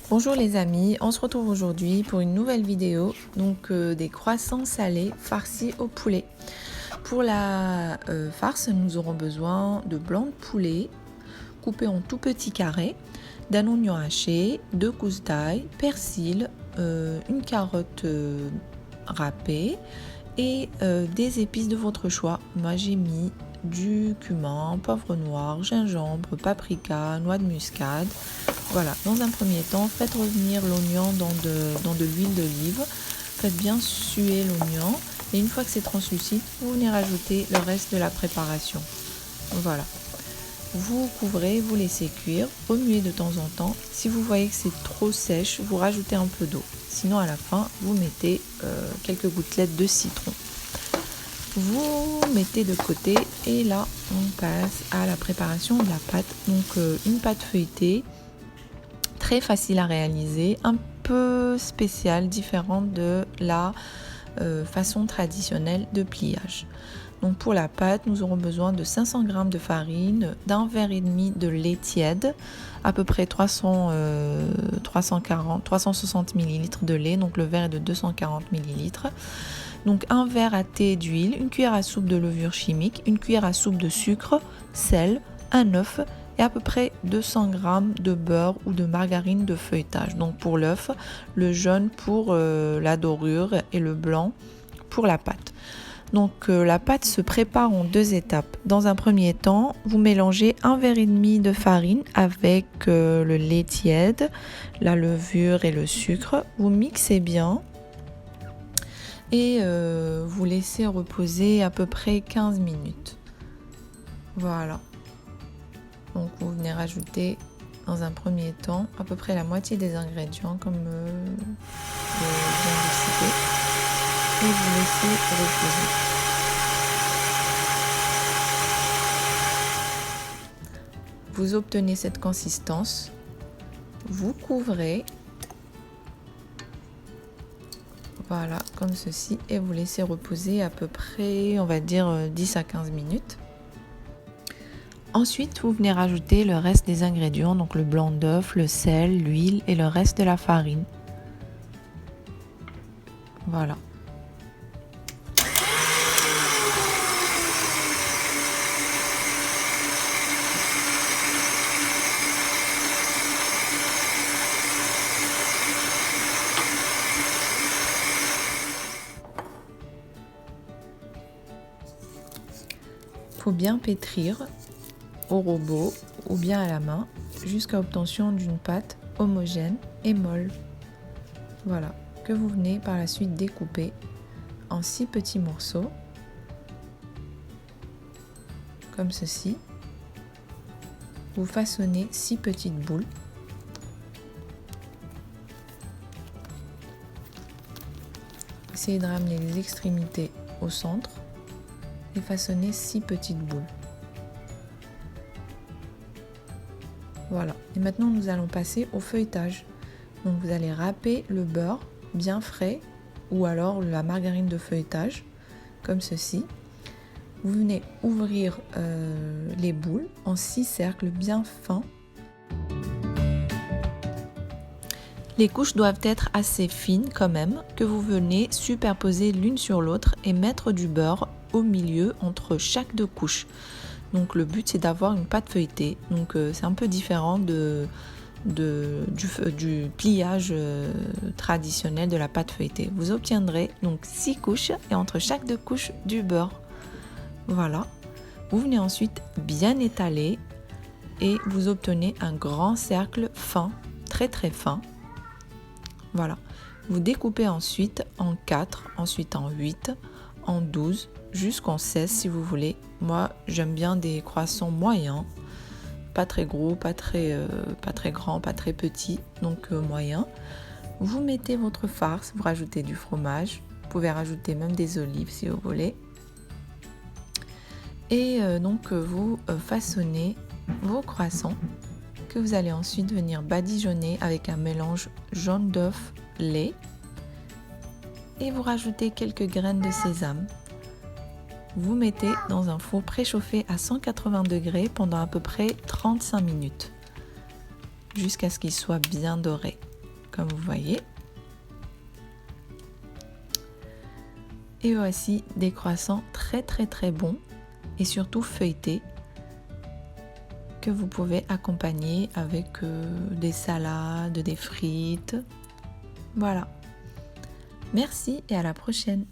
Bonjour les amis, on se retrouve aujourd'hui pour une nouvelle vidéo, donc des croissants salés farcis au poulet. Pour la farce, nous aurons besoin de blanc de poulet coupé en tout petits carrés, d'un oignon haché, 2 gousses d'ail, persil, une carotte râpée et des épices de votre choix. Moi j'ai mis du cumin, poivre noir, gingembre, paprika, noix de muscade. Voilà, dans un premier temps, faites revenir l'oignon dans de l'huile d'olive. Faites bien suer l'oignon et une fois que c'est translucide, vous venez rajouter le reste de la préparation. Voilà. Vous couvrez, vous laissez cuire, remuez de temps en temps. Si vous voyez que c'est trop sèche, vous rajoutez un peu d'eau. Sinon, à la fin, vous mettez quelques gouttelettes de citron. Vous mettez de côté et là, on passe à la préparation de la pâte. Donc, une pâte feuilletée, très facile à réaliser, un peu spéciale, différente de la façon traditionnelle de pliage. Donc pour la pâte, nous aurons besoin de 500 g de farine, d'un verre et demi de lait tiède, à peu près 360 ml de lait, donc le verre est de 240 ml. Donc un verre à thé d'huile, une cuillère à soupe de levure chimique, une cuillère à soupe de sucre, sel, un œuf et à peu près 200 g de beurre ou de margarine de feuilletage. Donc pour l'œuf, le jaune pour la dorure et le blanc pour la pâte. Donc la pâte se prépare en 2 étapes. Dans un premier temps, vous mélangez un verre et demi de farine avec le lait tiède, la levure et le sucre. Vous mixez bien et vous laissez reposer à peu près 15 minutes. Voilà. Donc vous venez rajouter dans un premier temps à peu près la moitié des ingrédients comme je viens de citer. Et vous laissez reposer. Vous obtenez cette consistance, vous couvrez, voilà, comme ceci, et vous laissez reposer à peu près, on va dire 10 à 15 minutes. Ensuite, vous venez rajouter le reste des ingrédients, donc le blanc d'œuf, le sel, l'huile et le reste de la farine. Voilà. Faut bien pétrir au robot ou bien à la main jusqu'à obtention d'une pâte homogène et molle. Voilà, que vous venez par la suite découper en 6 petits morceaux comme ceci. Vous façonnez 6 petites boules. Essayez de ramener les extrémités au centre et façonnez 6 petites boules. Voilà, et maintenant nous allons passer au feuilletage. Donc vous allez râper le beurre bien frais ou alors la margarine de feuilletage comme ceci. Vous venez ouvrir les boules en 6 cercles bien fins. Les couches doivent être assez fines quand même, que vous venez superposer l'une sur l'autre et mettre du beurre au milieu entre chaque 2 couches. Donc le but c'est d'avoir une pâte feuilletée, donc c'est un peu différent du pliage traditionnel de la pâte feuilletée. Vous obtiendrez donc 6 couches et entre chaque 2 couches du beurre. Voilà, vous venez ensuite bien étaler et vous obtenez un grand cercle fin, très très fin. Voilà, vous découpez ensuite en 4, ensuite en 8, en 12, jusqu'en 16 si vous voulez. Moi j'aime bien des croissants moyens, pas très gros, pas très grand, pas très petit, donc moyen. Vous mettez votre farce, vous rajoutez du fromage, vous pouvez rajouter même des olives si vous voulez. Et donc vous façonnez vos croissants que vous allez ensuite venir badigeonner avec un mélange jaune d'œuf, lait et vous rajoutez quelques graines de sésame. Vous mettez dans un four préchauffé à 180 degrés pendant à peu près 35 minutes jusqu'à ce qu'il soit bien doré. comme vous voyez. Et voici des croissants très bons et surtout feuilletés que vous pouvez accompagner avec des salades, des frites. Voilà. Merci et à la prochaine.